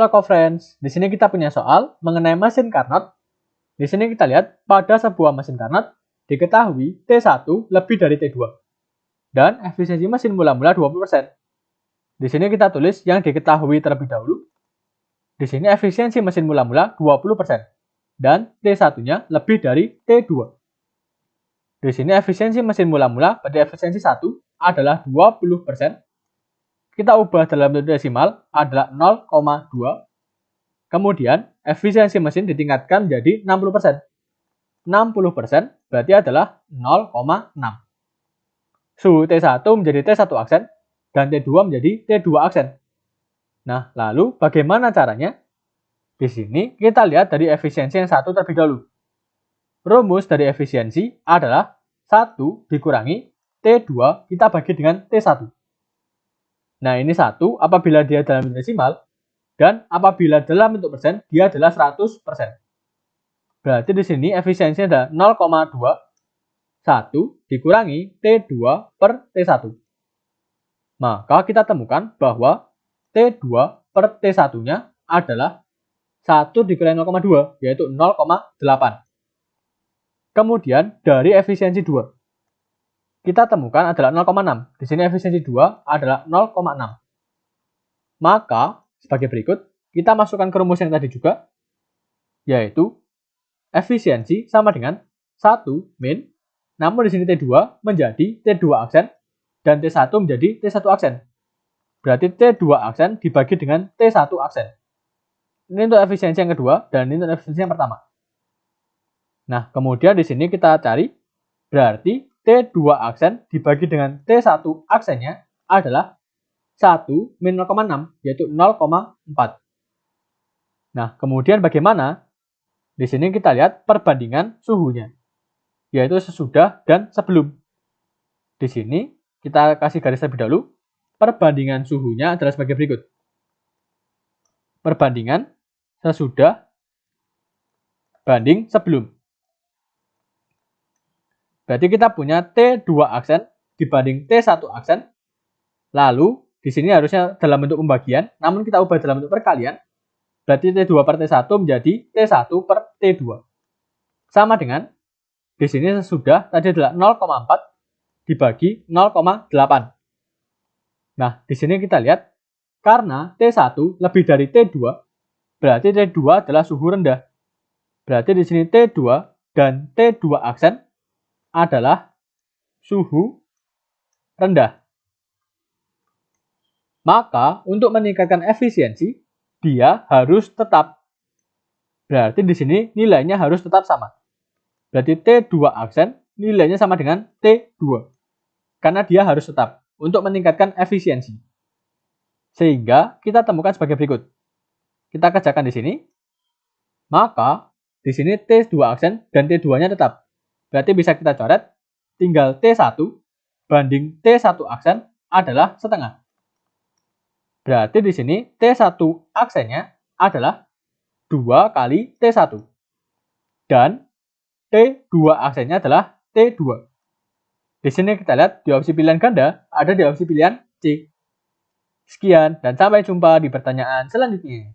Halo friends, di sini kita punya soal mengenai mesin Carnot. Di sini kita lihat pada sebuah mesin Carnot diketahui T1 lebih dari T2 dan efisiensi mesin mula-mula 20%. Di sini kita tulis yang diketahui terlebih dahulu. Di sini efisiensi mesin mula-mula 20% dan T1-nya lebih dari T2. Di sini efisiensi mesin mula-mula pada efisiensi 1 adalah 20%. Kita ubah dalam bentuk desimal adalah 0,2. Kemudian, efisiensi mesin ditingkatkan menjadi 60%. 60% berarti adalah 0,6. Suhu T1 menjadi T1 aksen dan T2 menjadi T2 aksen. Nah, lalu bagaimana caranya? Di sini kita lihat dari efisiensi yang satu terlebih dahulu. Rumus dari efisiensi adalah 1 dikurangi T2 kita bagi dengan T1. Nah, ini 1 apabila dia dalam bentuk desimal, dan apabila dalam bentuk persen, dia adalah 100%. Berarti di sini efisiensinya adalah 0,2, 1 dikurangi T2 per T1. Maka kita temukan bahwa T2 per T1-nya adalah 1 dikurangi 0,2, yaitu 0,8. Kemudian dari efisiensi 2, kita temukan adalah 0,6. Di sini efisiensi 2 adalah 0,6. Maka sebagai berikut, kita masukkan ke rumus yang tadi juga, yaitu efisiensi sama dengan 1 min, namun di sini T2 menjadi T2 aksen, dan T1 menjadi T1 aksen. Berarti T2 aksen dibagi dengan T1 aksen. Ini untuk efisiensi yang kedua, dan ini untuk efisiensi yang pertama. Nah, kemudian di sini kita cari, berarti T2 aksen dibagi dengan T1 aksennya adalah 1 min 0,6, yaitu 0,4. Nah, kemudian bagaimana? Di sini kita lihat perbandingan suhunya, yaitu sesudah dan sebelum. Di sini kita kasih garis terlebih dahulu. Perbandingan suhunya adalah sebagai berikut. Perbandingan sesudah banding sebelum. Berarti kita punya T2 aksen dibanding T1 aksen. Lalu di sini harusnya dalam bentuk pembagian, namun kita ubah dalam bentuk perkalian. Berarti T2 per T1 menjadi T1 per T2. Sama dengan, di sini sesudah tadi adalah 0,4 dibagi 0,8. Nah, di sini kita lihat, karena T1 lebih dari T2, berarti T2 adalah suhu rendah. Berarti di sini T2 dan T2 aksen adalah suhu rendah. Maka, untuk meningkatkan efisiensi, dia harus tetap. Berarti di sini nilainya harus tetap sama. Berarti T2 aksen nilainya sama dengan T2. Karena dia harus tetap untuk meningkatkan efisiensi. Sehingga kita temukan sebagai berikut. Kita kerjakan di sini. Maka di sini T2 aksen dan T2-nya tetap. Berarti bisa kita coret. Tinggal T1 banding T1 aksen adalah setengah. Berarti di sini T1 aksennya adalah 2 kali T1. Dan T2 aksennya adalah T2. Di sini kita lihat di opsi pilihan ganda ada di opsi pilihan C. Sekian dan sampai jumpa di pertanyaan selanjutnya.